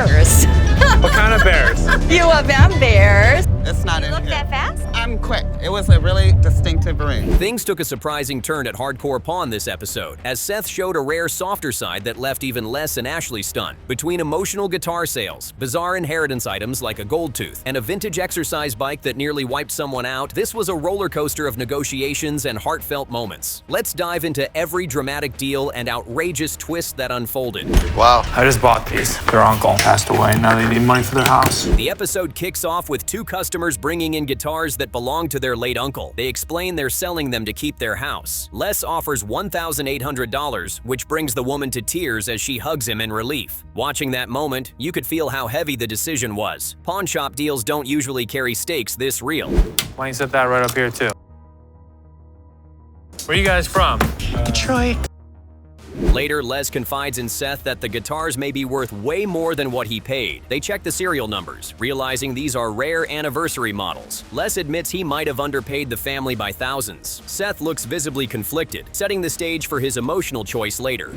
bears. What kind of bears? You love them bears. It's not You in look here. that fast? I'm quick. It was a really distinctive ring. Things took a surprising turn at Hardcore Pawn this episode, as Seth showed a rare softer side that left even Les and Ashley stunned. Between emotional guitar sales, bizarre inheritance items like a gold tooth, and a vintage exercise bike that nearly wiped someone out, this was a roller coaster of negotiations and heartfelt moments. Let's dive into every dramatic deal and outrageous twist that unfolded. Wow. I just bought these. Their uncle passed away. Now they need money for their house. The episode kicks off with two customers bringing in guitars that belonged to their late uncle. They explain they're selling them to keep their house. Les offers $1,800, which brings the woman to tears as she hugs him in relief. Watching that moment, you could feel how heavy the decision was. Pawn shop deals don't usually carry stakes this real. Why don't you set that right up here, too? Where are you guys from? Detroit. Later, Les confides in Seth that the guitars may be worth way more than what he paid. They check the serial numbers, realizing these are rare anniversary models. Les admits he might have underpaid the family by thousands. Seth looks visibly conflicted, setting the stage for his emotional choice later.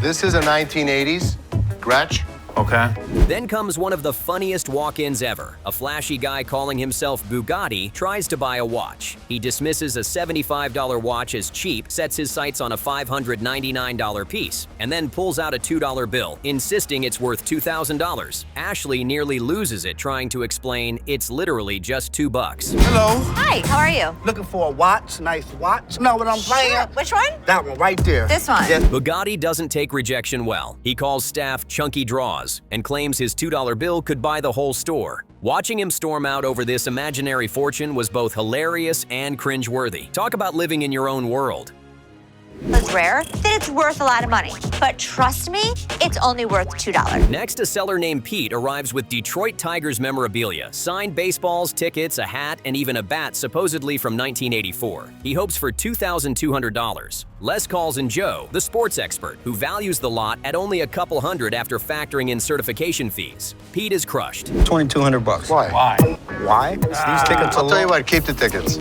This is a 1980s Gretsch. Okay. Then comes one of the funniest walk-ins ever. A flashy guy calling himself Bugatti tries to buy a watch. He dismisses a $75 watch as cheap, sets his sights on a $599 piece, and then pulls out a $2 bill, insisting it's worth $2,000. Ashley nearly loses it trying to explain it's literally just $2. Hello. Hi, how are you? Looking for a watch, nice watch. Know what I'm playing? Sure. Which one? That one right there. This one? Yes. Bugatti doesn't take rejection well. He calls staff chunky draws and claims his $2 bill could buy the whole store. Watching him storm out over this imaginary fortune was both hilarious and cringeworthy. Talk about living in your own world. It's rare, then it's worth a lot of money. But trust me, it's only worth $2. Next, a seller named Pete arrives with Detroit Tigers memorabilia, signed baseballs, tickets, a hat, and even a bat supposedly from 1984. He hopes for $2,200. Les calls in Joe, the sports expert, who values the lot at only a couple hundred after factoring in certification fees. Pete is crushed. $2,200. Why? Why? Why? These tickets I'll are tell you what, keep the tickets.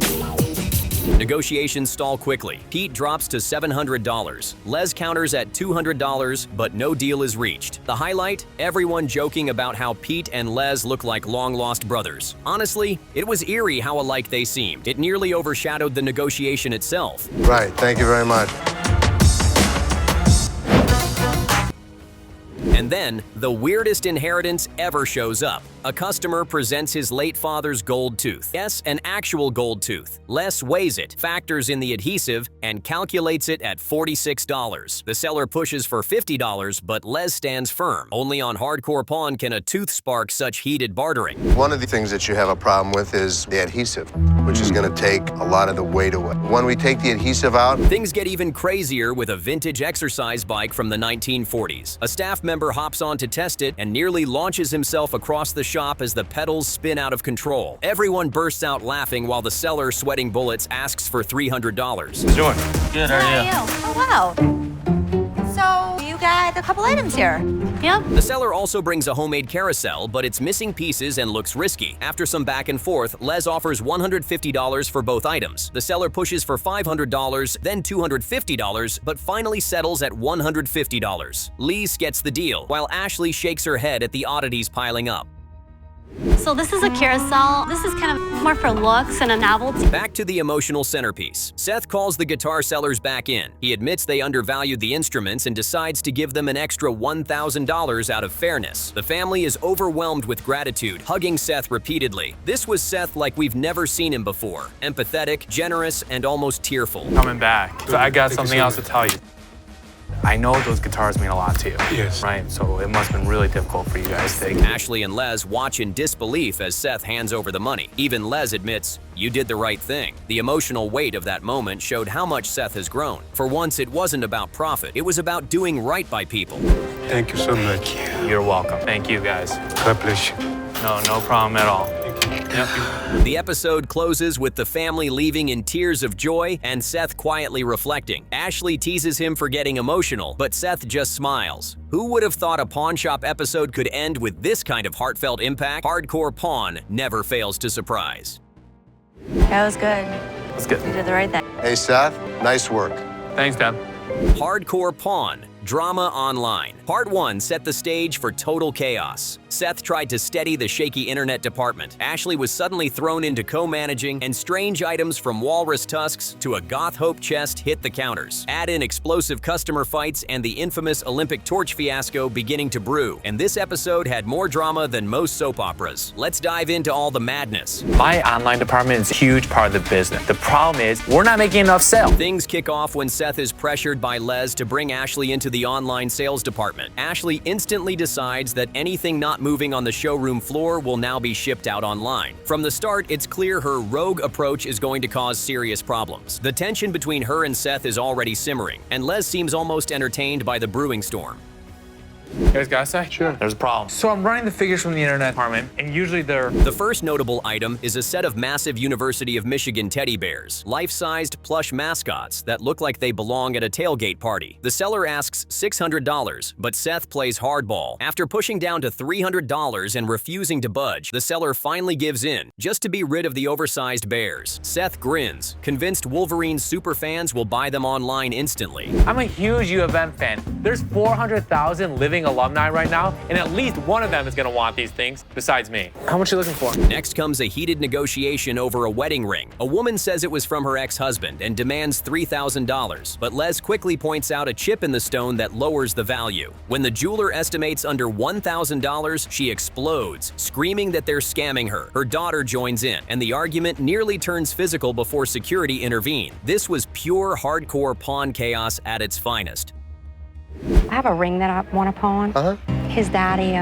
Negotiations stall quickly. Pete drops to $700. Les counters at $200, but no deal is reached. The highlight? Everyone joking about how Pete and Les look like long-lost brothers. Honestly, it was eerie how alike they seemed. It nearly overshadowed the negotiation itself. Right, thank you very much. And then, the weirdest inheritance ever shows up. A customer presents his late father's gold tooth. Yes, an actual gold tooth. Les weighs it, factors in the adhesive, and calculates it at $46. The seller pushes for $50, but Les stands firm. Only on Hardcore Pawn can a tooth spark such heated bartering. One of the things that you have a problem with is the adhesive, which is going to take a lot of the weight away. When we take the adhesive out, Things get even crazier with a vintage exercise bike from the 1940s. A staff member hops on to test it and nearly launches himself across the shop as the pedals spin out of control. Everyone bursts out laughing while the seller, sweating bullets, asks for $300. Doing? Good, how are you? Oh, wow. So you got a couple items here. Yep. The seller also brings a homemade carousel, but it's missing pieces and looks risky. After some back and forth, Les offers $150 for both items. The seller pushes for $500, then $250, but finally settles at $150. Lise gets the deal, while Ashley shakes her head at the oddities piling up. So this is a carousel. This is kind of more for looks and a novelty. Back to the emotional centerpiece. Seth calls the guitar sellers back in. He admits they undervalued the instruments and decides to give them an extra $1,000 out of fairness. The family is overwhelmed with gratitude, hugging Seth repeatedly. This was Seth like we've never seen him before. Empathetic, generous, and almost tearful. Coming back. So I got something else to tell you. I know those guitars mean a lot to you. Yes. Right? So it must have been really difficult for you guys to take. Ashley and Les watch in disbelief as Seth hands over the money. Even Les admits, "You did the right thing." The emotional weight of that moment showed how much Seth has grown. For once, it wasn't about profit. It was about doing right by people. Thank you so much. You're welcome. Thank you, guys. God bless you. No problem at all. The episode closes with the family leaving in tears of joy and Seth quietly reflecting. Ashley teases him for getting emotional, but Seth just smiles. Who would have thought a pawn shop episode could end with this kind of heartfelt impact? Hardcore Pawn never fails to surprise. That was good. Let's get. You did the right thing. hey Seth, nice work. Thanks, Deb. Hardcore Pawn, Drama Online. Part 1 set the stage for total chaos. Seth tried to steady the shaky internet department. Ashley was suddenly thrown into co-managing, and strange items from walrus tusks to a goth hope chest hit the counters. Add in explosive customer fights and the infamous Olympic torch fiasco beginning to brew, and this episode had more drama than most soap operas. Let's dive into all the madness. My online department is a huge part of the business. The problem is we're not making enough sales. Things kick off when Seth is pressured by Les to bring Ashley into the online sales department. Ashley instantly decides that anything not moving on the showroom floor will now be shipped out online. From the start, it's clear her rogue approach is going to cause serious problems. The tension between her and Seth is already simmering, and Les seems almost entertained by the brewing storm. You guys got a sec? Sure. There's a problem. So I'm running the figures from the internet department, and usually they're... The first notable item is a set of massive University of Michigan teddy bears, life-sized plush mascots that look like they belong at a tailgate party. The seller asks $600, but Seth plays hardball. After pushing down to $300 and refusing to budge, the seller finally gives in, just to be rid of the oversized bears. Seth grins, convinced Wolverine superfans will buy them online instantly. I'm a huge U of M fan. There's 400,000 living alumni right now, and at least one of them is gonna want these things, besides me. How much are you looking for? Next comes a heated negotiation over a wedding ring. A woman says it was from her ex-husband and demands $3,000, but Les quickly points out a chip in the stone that lowers the value. When the jeweler estimates under $1,000, she explodes, screaming that they're scamming her. Her daughter joins in, and the argument nearly turns physical before security intervene. This was pure hardcore pawn chaos at its finest. I have a ring that I want to pawn. His daddy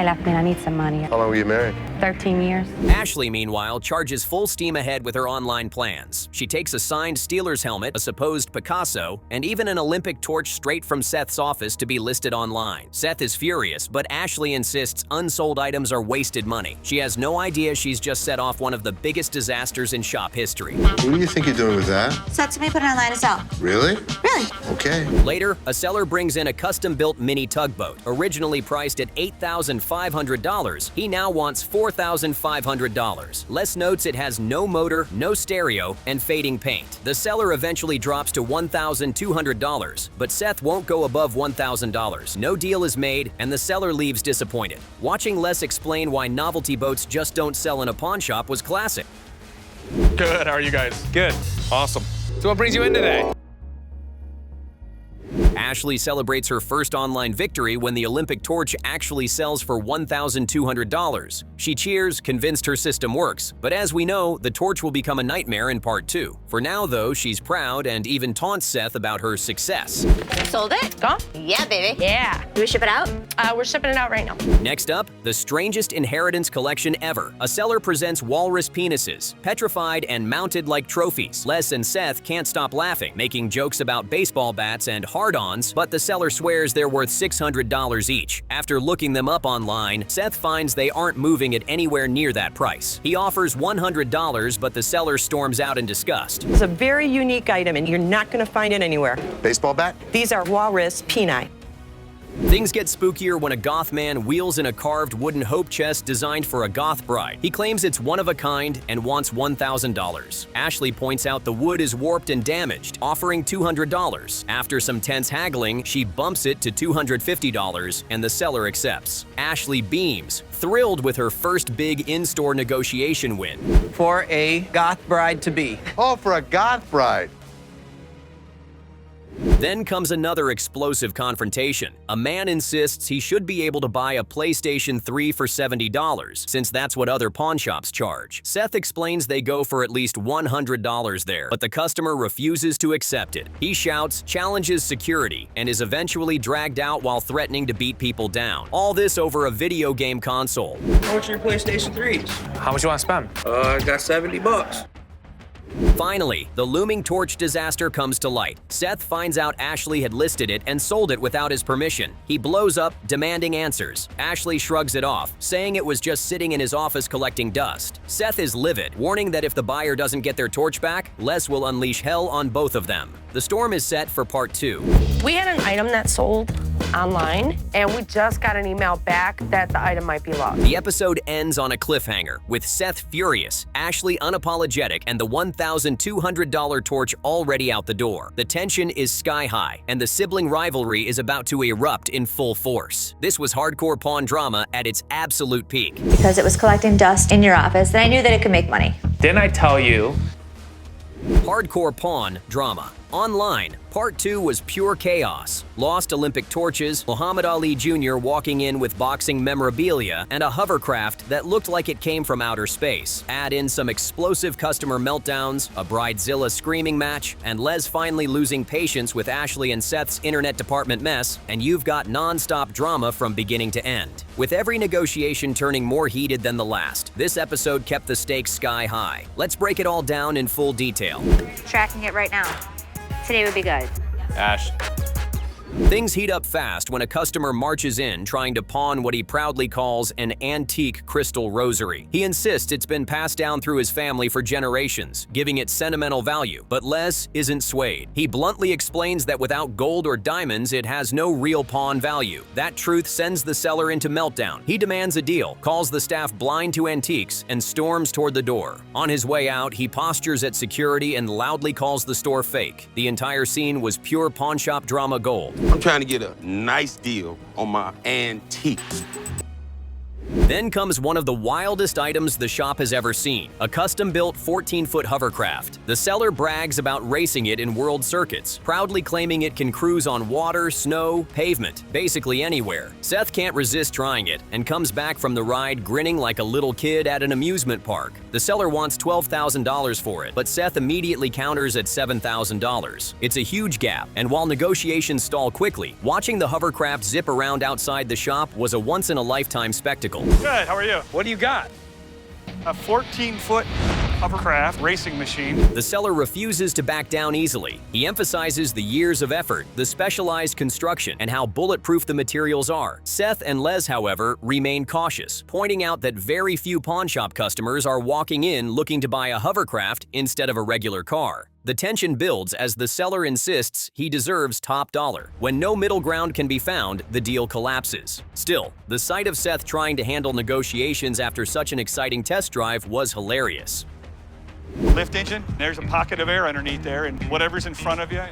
left me and I need some money. How long were you married? 13 years. Ashley, meanwhile, charges full steam ahead with her online plans. She takes a signed Steelers helmet, a supposed Picasso, and even an Olympic torch straight from Seth's office to be listed online. Seth is furious, but Ashley insists unsold items are wasted money. She has no idea she's just set off one of the biggest disasters in shop history. What do you think you're doing with that? Seth to me put it online to sell. Really? Really? Okay. Later, a seller brings in a custom-built mini tugboat, originally priced at $8,500. He now wants $4,500. Les notes it has no motor, no stereo, and fading paint. The seller eventually drops to $1,200, but Seth won't go above $1,000. No deal is made, and the seller leaves disappointed. Watching Les explain why novelty boats just don't sell in a pawn shop was classic. Good, how are you guys? Good. Awesome. So what brings you in today? Ashley celebrates her first online victory when the Olympic torch actually sells for $1,200. She cheers, convinced her system works, but as we know, the torch will become a nightmare in part 2. For now, though, she's proud and even taunts Seth about her success. Sold it? Gone? Yeah, baby. Yeah. Do we ship it out? We're shipping it out right now. Next up, the strangest inheritance collection ever. A seller presents walrus penises, petrified and mounted like trophies. Les and Seth can't stop laughing, making jokes about baseball bats and hard-ons, but the seller swears they're worth $600 each. After looking them up online, Seth finds they aren't moving at anywhere near that price. He offers $100, but the seller storms out in disgust. It's a very unique item, and you're not going to find it anywhere. Baseball bat? These are walrus peni. Things get spookier when a goth man wheels in a carved wooden hope chest designed for a goth bride. He claims it's one of a kind and wants $1,000. Ashley points out the wood is warped and damaged, offering $200. After some tense haggling, she bumps it to $250, and the seller accepts. Ashley beams, thrilled with her first big in-store negotiation win. For a goth bride-to-be. Oh, for a goth bride. Then comes another explosive confrontation. A man insists he should be able to buy a PlayStation 3 for $70, since that's what other pawn shops charge. Seth explains they go for at least $100 there, but the customer refuses to accept it. He shouts, challenges security, and is eventually dragged out while threatening to beat people down. All this over a video game console. How much are your PlayStation 3s? How much you want to spend? I got $70. Finally, the looming torch disaster comes to light. Seth finds out Ashley had listed it and sold it without his permission. He blows up, demanding answers. Ashley shrugs it off, saying it was just sitting in his office collecting dust. Seth is livid, warning that if the buyer doesn't get their torch back, Les will unleash hell on both of them. The storm is set for part 2. We had an item that sold online, and we just got an email back that the item might be lost. The episode ends on a cliffhanger, with Seth furious, Ashley unapologetic, and the $1,200 torch already out the door. The tension is sky high, and the sibling rivalry is about to erupt in full force. This was hardcore pawn drama at its absolute peak. Because it was collecting dust in your office, and I knew that it could make money. Didn't I tell you? Hardcore pawn drama. Online, Part 2 was pure chaos. Lost Olympic torches, Muhammad Ali Jr. walking in with boxing memorabilia, and a hovercraft that looked like it came from outer space. Add in some explosive customer meltdowns, a Bridezilla screaming match, and Les finally losing patience with Ashley and Seth's internet department mess, and you've got non-stop drama from beginning to end. With every negotiation turning more heated than the last, this episode kept the stakes sky high. Let's break it all down in full detail. Tracking it right now. Today would be good. Ash. Things heat up fast when a customer marches in trying to pawn what he proudly calls an antique crystal rosary. He insists it's been passed down through his family for generations, giving it sentimental value, but Les isn't swayed. He bluntly explains that without gold or diamonds, it has no real pawn value. That truth sends the seller into meltdown. He demands a deal, calls the staff blind to antiques, and storms toward the door. On his way out, he postures at security and loudly calls the store fake. The entire scene was pure pawnshop drama gold. I'm trying to get a nice deal on my antiques. Then comes one of the wildest items the shop has ever seen, a custom-built 14-foot hovercraft. The seller brags about racing it in world circuits, proudly claiming it can cruise on water, snow, pavement, basically anywhere. Seth can't resist trying it and comes back from the ride grinning like a little kid at an amusement park. The seller wants $12,000 for it, but Seth immediately counters at $7,000. It's a huge gap, and while negotiations stall quickly, watching the hovercraft zip around outside the shop was a once-in-a-lifetime spectacle. Good, how are you? What do you got? A 14-foot hovercraft racing machine. The seller refuses to back down easily. He emphasizes the years of effort, the specialized construction, and how bulletproof the materials are. Seth and Les, however, remain cautious, pointing out that very few pawnshop customers are walking in looking to buy a hovercraft instead of a regular car. The tension builds as the seller insists he deserves top dollar. When no middle ground can be found, the deal collapses. Still, the sight of Seth trying to handle negotiations after such an exciting test drive was hilarious. Lift engine, there's a pocket of air underneath there, and whatever's in front of you,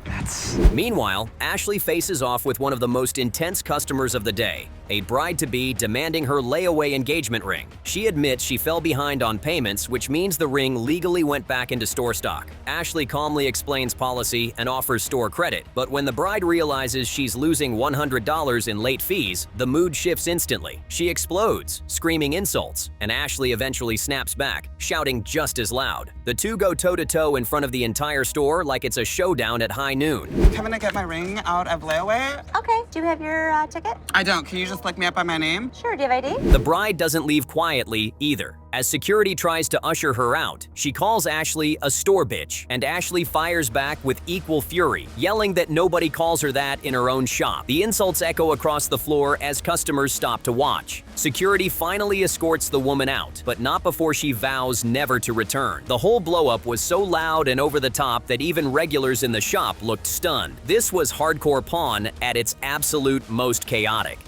Meanwhile, Ashley faces off with one of the most intense customers of the day, a bride-to-be demanding her layaway engagement ring. She admits she fell behind on payments, which means the ring legally went back into store stock. Ashley calmly explains policy and offers store credit, but when the bride realizes she's losing $100 in late fees, the mood shifts instantly. She explodes, screaming insults, and Ashley eventually snaps back, shouting just as loud. The two go toe-to-toe in front of the entire store like it's a showdown at high noon. Can I get my ring out of layaway? Okay, do you have your ticket? I don't. Can you just look me up by my name? Sure, do you have ID? The bride doesn't leave quietly either. As security tries to usher her out, she calls Ashley a store bitch, and Ashley fires back with equal fury, yelling that nobody calls her that in her own shop. The insults echo across the floor as customers stop to watch. Security finally escorts the woman out, but not before she vows never to return. The whole blow-up was so loud and over the top that even regulars in the shop looked stunned. This was hardcore pawn at its absolute most chaotic.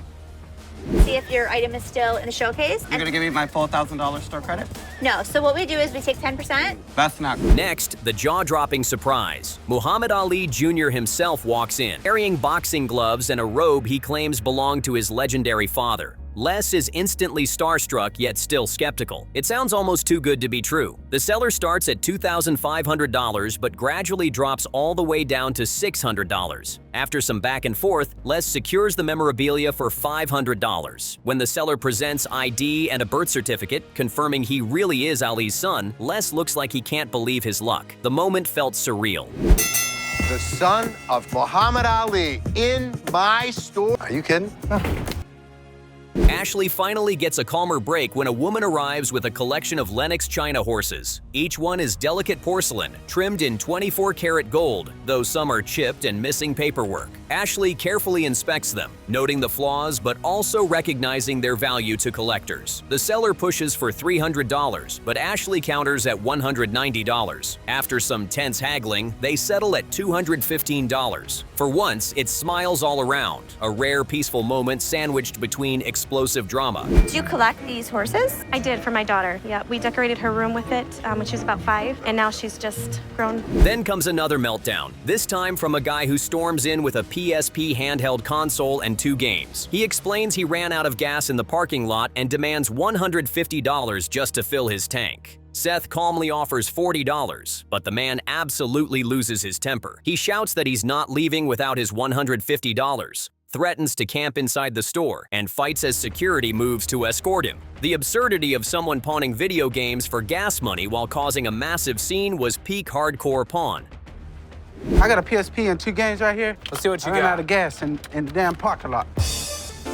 See if your item is still in the showcase. You're gonna give me my full $1,000 store credit? No, so what we do is we take 10%. That's not. Next, the jaw-dropping surprise. Muhammad Ali Jr. himself walks in, carrying boxing gloves and a robe he claims belonged to his legendary father. Les is instantly starstruck yet still skeptical. It sounds almost too good to be true. The seller starts at $2,500 but gradually drops all the way down to $600. After some back and forth, Les secures the memorabilia for $500. When the seller presents ID and a birth certificate confirming he really is Ali's son, Les looks like he can't believe his luck. The moment felt surreal. The son of Muhammad Ali in my store. Are you kidding? Ashley finally gets a calmer break when a woman arrives with a collection of Lenox China horses. Each one is delicate porcelain, trimmed in 24-karat gold, though some are chipped and missing paperwork. Ashley carefully inspects them, noting the flaws but also recognizing their value to collectors. The seller pushes for $300, but Ashley counters at $190. After some tense haggling, they settle at $215. For once, it's smiles all around, a rare peaceful moment sandwiched between explosive drama. Do you collect these horses? I did for my daughter. Yeah, we decorated her room with it when she was about 5, and now she's just grown. Then comes another meltdown, this time from a guy who storms in with a PSP handheld console and 2 games. He explains he ran out of gas in the parking lot and demands $150 just to fill his tank. Seth calmly offers $40, but the man absolutely loses his temper. He shouts that he's not leaving without his $150, threatens to camp inside the store, and fights as security moves to escort him. The absurdity of someone pawning video games for gas money while causing a massive scene was peak hardcore pawn. I got a PSP and 2 games right here. Let's see what you I ran got. out of gas in the damn parking lot.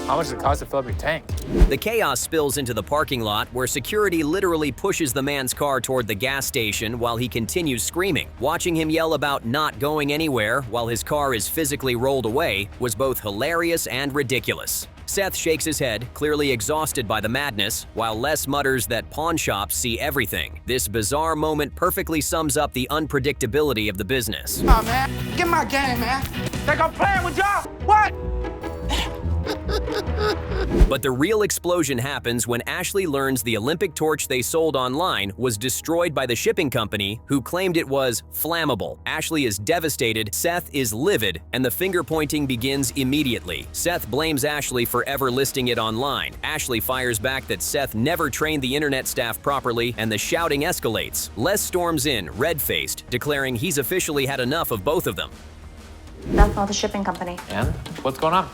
How much does it cost to fill up your tank? The chaos spills into the parking lot where security literally pushes the man's car toward the gas station while he continues screaming. Watching him yell about not going anywhere while his car is physically rolled away was both hilarious and ridiculous. Seth shakes his head, clearly exhausted by the madness, while Les mutters that pawn shops see everything. This bizarre moment perfectly sums up the unpredictability of the business. Oh, man, get my game, man. Think I'm playing with y'all? What? But the real explosion happens when Ashley learns the Olympic torch they sold online was destroyed by the shipping company who claimed it was flammable. Ashley is devastated, Seth is livid, and the finger-pointing begins immediately. Seth blames Ashley for ever listing it online. Ashley fires back that Seth never trained the internet staff properly, and the shouting escalates. Les storms in, red-faced, declaring he's officially had enough of both of them. That's not the shipping company. And? What's going on?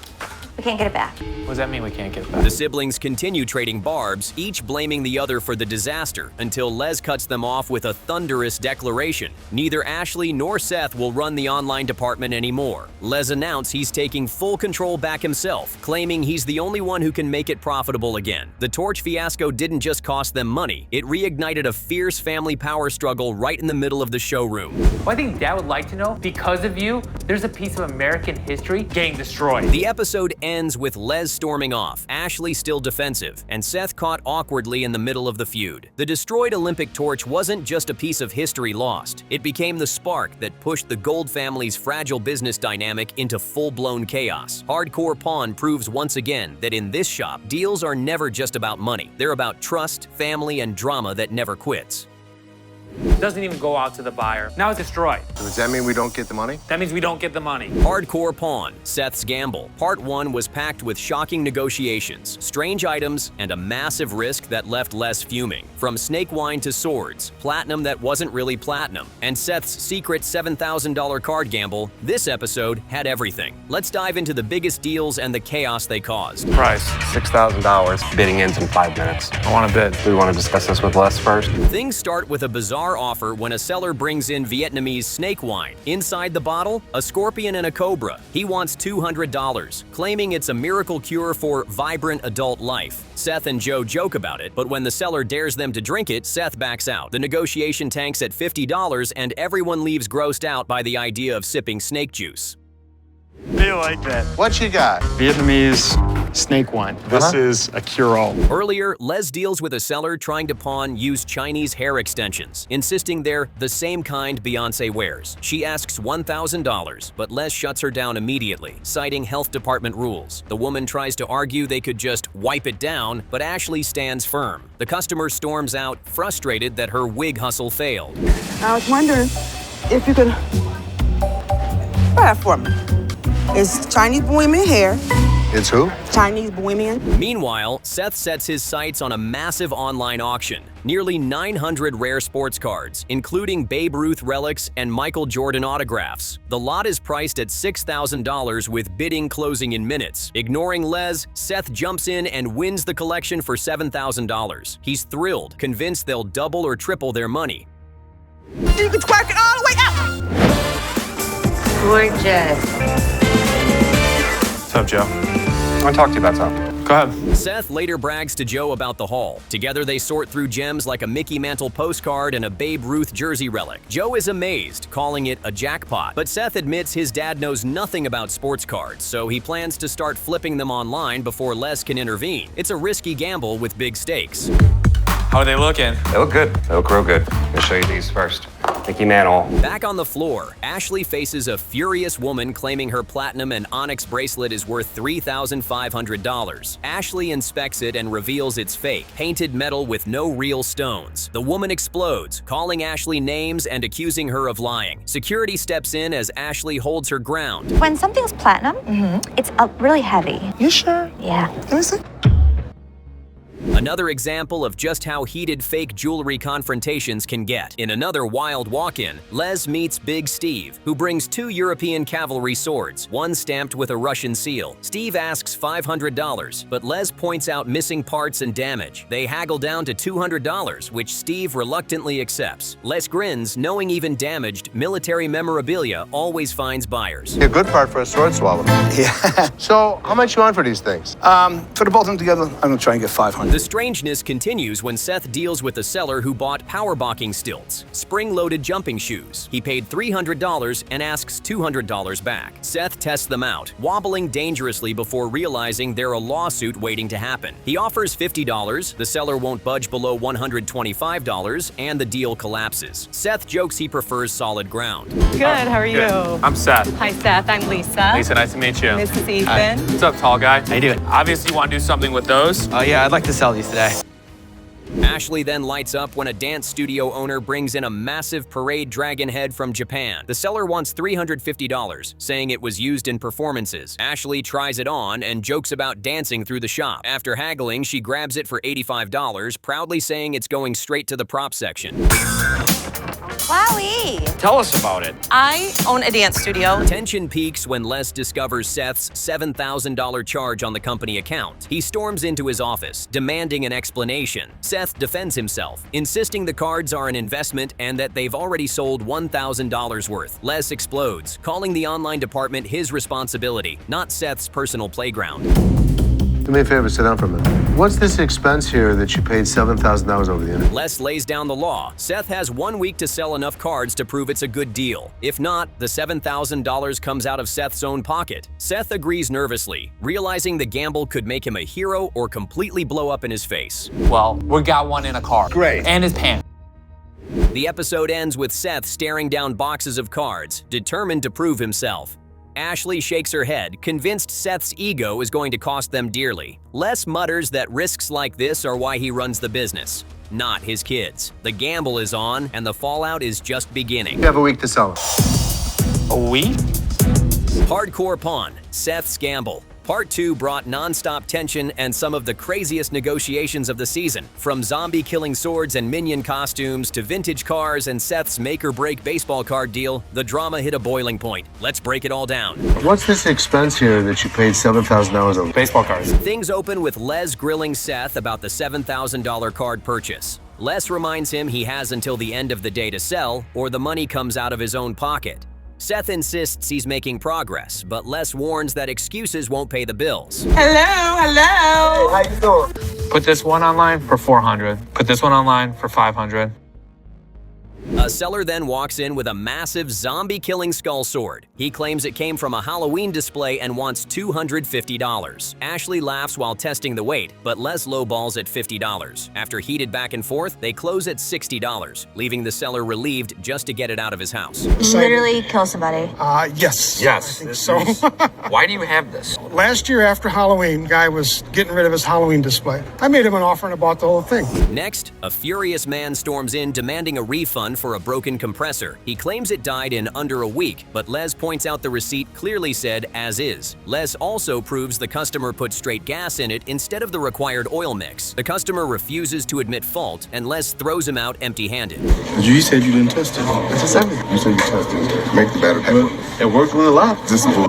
We can't get it back. What does that mean we can't get it back? The siblings continue trading barbs, each blaming the other for the disaster, until Les cuts them off with a thunderous declaration. Neither Ashley nor Seth will run the online department anymore. Les announced he's taking full control back himself, claiming he's the only one who can make it profitable again. The torch fiasco didn't just cost them money, it reignited a fierce family power struggle right in the middle of the showroom. Well, I think Dad would like to know, because of you, there's a piece of American history getting destroyed. The episode ends with Les storming off, Ashley still defensive, and Seth caught awkwardly in the middle of the feud. The destroyed Olympic torch wasn't just a piece of history lost. It became the spark that pushed the Gold family's fragile business dynamic into full-blown chaos. Hardcore Pawn proves once again that in this shop, deals are never just about money. They're about trust, family, and drama that never quits. Doesn't even go out to the buyer. Now it's destroyed. Does that mean we don't get the money? That means we don't get the money. Hardcore Pawn, Seth's Gamble. Part 1 was packed with shocking negotiations, strange items, and a massive risk that left Les fuming. From snake wine to swords, platinum that wasn't really platinum, and Seth's secret $7,000 card gamble, this episode had everything. Let's dive into the biggest deals and the chaos they caused. Price, $6,000. Bidding ends in 5 minutes. I want to bid. Do we want to discuss this with Les first? Things start with a bizarre offer when a seller brings in Vietnamese snake wine. Inside the bottle, a scorpion and a cobra. He wants $200, claiming it's a miracle cure for vibrant adult life. Seth and Joe joke about it, but when the seller dares them to drink it, Seth backs out. The negotiation tanks at $50 and everyone leaves grossed out by the idea of sipping snake juice. Feel like that. What you got? Vietnamese snake wine. This is a cure-all. Earlier, Les deals with a seller trying to pawn used Chinese hair extensions, insisting they're the same kind Beyoncé wears. She asks $1,000, but Les shuts her down immediately, citing health department rules. The woman tries to argue they could just wipe it down, but Ashley stands firm. The customer storms out, frustrated that her wig hustle failed. I was wondering if you could buy it for me. It's Chinese Bohemian hair. It's who? Chinese Bohemian. Meanwhile, Seth sets his sights on a massive online auction. Nearly 900 rare sports cards, including Babe Ruth relics and Michael Jordan autographs. The lot is priced at $6,000 with bidding closing in minutes. Ignoring Les, Seth jumps in and wins the collection for $7,000. He's thrilled, convinced they'll double or triple their money. You can twerk it all the way out. Gorgeous. What's up, Joe? I want to talk to you about something. Go ahead. Seth later brags to Joe about the haul. Together they sort through gems like a Mickey Mantle postcard and a Babe Ruth jersey relic. Joe is amazed, calling it a jackpot. But Seth admits his dad knows nothing about sports cards, so he plans to start flipping them online before Les can intervene. It's a risky gamble with big stakes. How are they looking? They look good. They look real good. I'll show you these first. Mickey Mantle. Back on the floor, Ashley faces a furious woman claiming her platinum and onyx bracelet is worth $3,500. Ashley inspects it and reveals it's fake, painted metal with no real stones. The woman explodes, calling Ashley names and accusing her of lying. Security steps in as Ashley holds her ground. When something's platinum, it's really heavy. You sure? Yeah. Let me see. Another example of just how heated fake jewelry confrontations can get. In another wild walk-in, Les meets Big Steve, who brings 2 European cavalry swords, one stamped with a Russian seal. Steve asks $500, but Les points out missing parts and damage. They haggle down to $200, which Steve reluctantly accepts. Les grins, knowing even damaged military memorabilia always finds buyers. A good part for a sword swallow. Yeah. So, how much you want for these things? For the both of them together, I'm gonna try and get 500. The strangeness continues when Seth deals with a seller who bought powerbalking stilts, spring-loaded jumping shoes. He paid $300 and asks $200 back. Seth tests them out, wobbling dangerously before realizing they're a lawsuit waiting to happen. He offers $50, the seller won't budge below $125, and the deal collapses. Seth jokes he prefers solid ground. Good, how are you? I'm Seth. Hi, Seth. I'm Lisa. Lisa, nice to meet you. Nice to see you, Ethan. What's up, tall guy? How you doing? Obviously, you want to do something with those. Oh yeah, I'd like to sell these today. Ashley then lights up when a dance studio owner brings in a massive parade dragon head from Japan. The seller wants $350, saying it was used in performances. Ashley tries it on and jokes about dancing through the shop. After haggling, she grabs it for $85, proudly saying it's going straight to the prop section. Wowie! Tell us about it. I own a dance studio. Tension peaks when Les discovers Seth's $7,000 charge on the company account. He storms into his office, demanding an explanation. Seth defends himself, insisting the cards are an investment and that they've already sold $1,000 worth. Les explodes, calling the online department his responsibility, not Seth's personal playground. Do me a favor, sit down for a minute. What's this expense here that you paid $7,000 over the internet? Les lays down the law. Seth has 1 week to sell enough cards to prove it's a good deal. If not, the $7,000 comes out of Seth's own pocket. Seth agrees nervously, realizing the gamble could make him a hero or completely blow up in his face. Well, we got one in a car. Great. And his pants. The episode ends with Seth staring down boxes of cards, determined to prove himself. Ashley shakes her head, convinced Seth's ego is going to cost them dearly. Les mutters that risks like this are why he runs the business, not his kids. The gamble is on, and the fallout is just beginning. You have a week to sell it. A week? Hardcore Pawn, Seth's Gamble. Part 2 brought non-stop tension and some of the craziest negotiations of the season. From zombie-killing swords and minion costumes to vintage cars and Seth's make-or-break baseball card deal, the drama hit a boiling point. Let's break it all down. What's this expense here that you paid $7,000 over? Baseball cards. Things open with Les grilling Seth about the $7,000 card purchase. Les reminds him he has until the end of the day to sell, or the money comes out of his own pocket. Seth insists he's making progress, but Les warns that excuses won't pay the bills. Hello. How you doing? Put this one online for $400. Put this one online for $500. A seller then walks in with a massive zombie-killing skull sword. He claims it came from a Halloween display and wants $250. Ashley laughs while testing the weight, but Les lowballs at $50. After heated back and forth, they close at $60, leaving the seller relieved just to get it out of his house. Literally kill somebody. Yes. Yes. So, Why do you have this? last year after Halloween, guy was getting rid of his Halloween display. I made him an offer and I bought the whole thing. Next, a furious man storms in demanding a refund for a broken compressor. He claims it died in under a week, but Les points out the receipt clearly said as is. Les also proves the customer put straight gas in it instead of the required oil mix. The customer refuses to admit fault, and Les throws him out empty-handed. You said you didn't test it. It's a 7. You said you tested it. Make the battery pack. It worked with a lot. This is bull.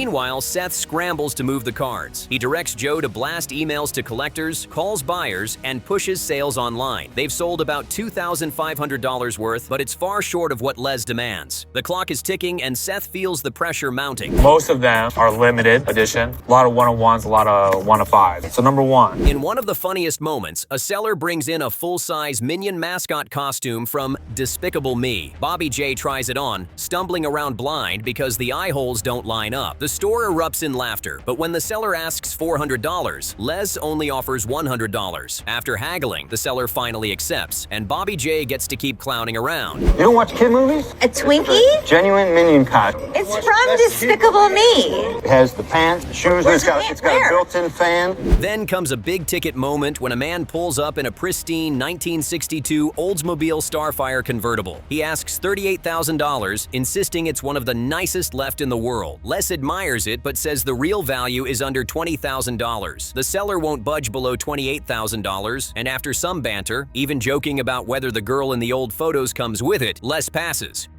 Meanwhile, Seth scrambles to move the cards. He directs Joe to blast emails to collectors, calls buyers, and pushes sales online. They've sold about $2,500 worth, but it's far short of what Les demands. The clock is ticking, and Seth feels the pressure mounting. Most of them are limited edition. A lot of 1-of-1s, a lot of 1-of-5. So number 1. In one of the funniest moments, a seller brings in a full-size Minion mascot costume from Despicable Me. Bobby J tries it on, stumbling around blind because the eye holes don't line up. The store erupts in laughter, but when the seller asks $400, Les only offers $100. After haggling, the seller finally accepts, and Bobby J gets to keep clowning around. You don't watch kid movies? A Twinkie? Genuine Minion costume. It's from Despicable Me. It has the pants, the shoes, and it's got a built-in fan. Then comes a big-ticket moment when a man pulls up in a pristine 1962 Oldsmobile Starfire convertible. He asks $38,000, insisting it's one of the nicest left in the world. Les admires it, but says the real value is under $20,000. The seller won't budge below $28,000, and after some banter, even joking about whether the girl in the old photos comes with it, Les passes.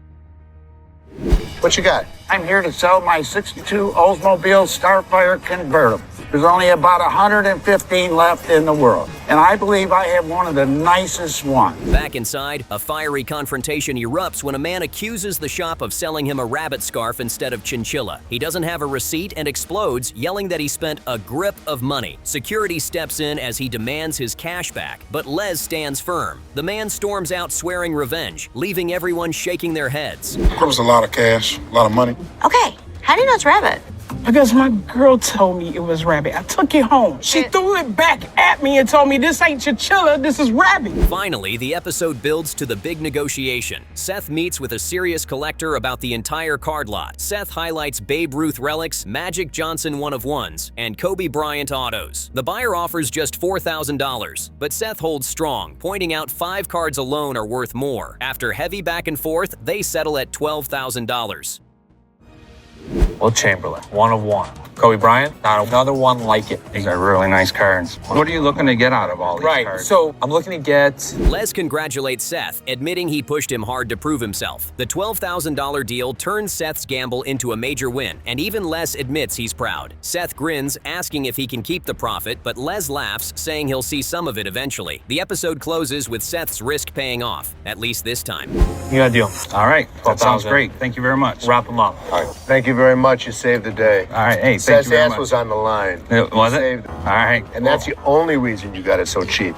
What you got? I'm here to sell my 62 Oldsmobile Starfire convertible. There's only about 115 left in the world, and I believe I have one of the nicest ones. Back inside, a fiery confrontation erupts when a man accuses the shop of selling him a rabbit scarf instead of chinchilla. He doesn't have a receipt and explodes, yelling that he spent a grip of money. Security steps in as he demands his cash back, but Les stands firm. The man storms out swearing revenge, leaving everyone shaking their heads. That was a lot of cash, a lot of money. Okay, how do you know it's rabbit? Because my girl told me it was rabbit. I took it home. She threw it back at me and told me this ain't chinchilla, this is rabbit. Finally, the episode builds to the big negotiation. Seth meets with a serious collector about the entire card lot. Seth highlights Babe Ruth relics, Magic Johnson 1-of-1s, and Kobe Bryant autos. The buyer offers just $4,000, but Seth holds strong, pointing out 5 cards alone are worth more. After heavy back and forth, they settle at $12,000. Will Chamberlain, 1-of-1. Kobe Bryant, not another one like it. These are really nice cards. What are you looking to get out of all these cards? Right, so I'm looking to get... Les congratulates Seth, admitting he pushed him hard to prove himself. The $12,000 deal turns Seth's gamble into a major win, and even Les admits he's proud. Seth grins, asking if he can keep the profit, but Les laughs, saying he'll see some of it eventually. The episode closes with Seth's risk paying off, at least this time. You got a deal. All right, that sounds 12,000. great. Thank you very much. Wrap them up. All right. Thank you very much. You saved the day. All right, hey, thank Seth's you very ass much. was on the line. Was You it? saved All right. And that's the only reason you got it so cheap.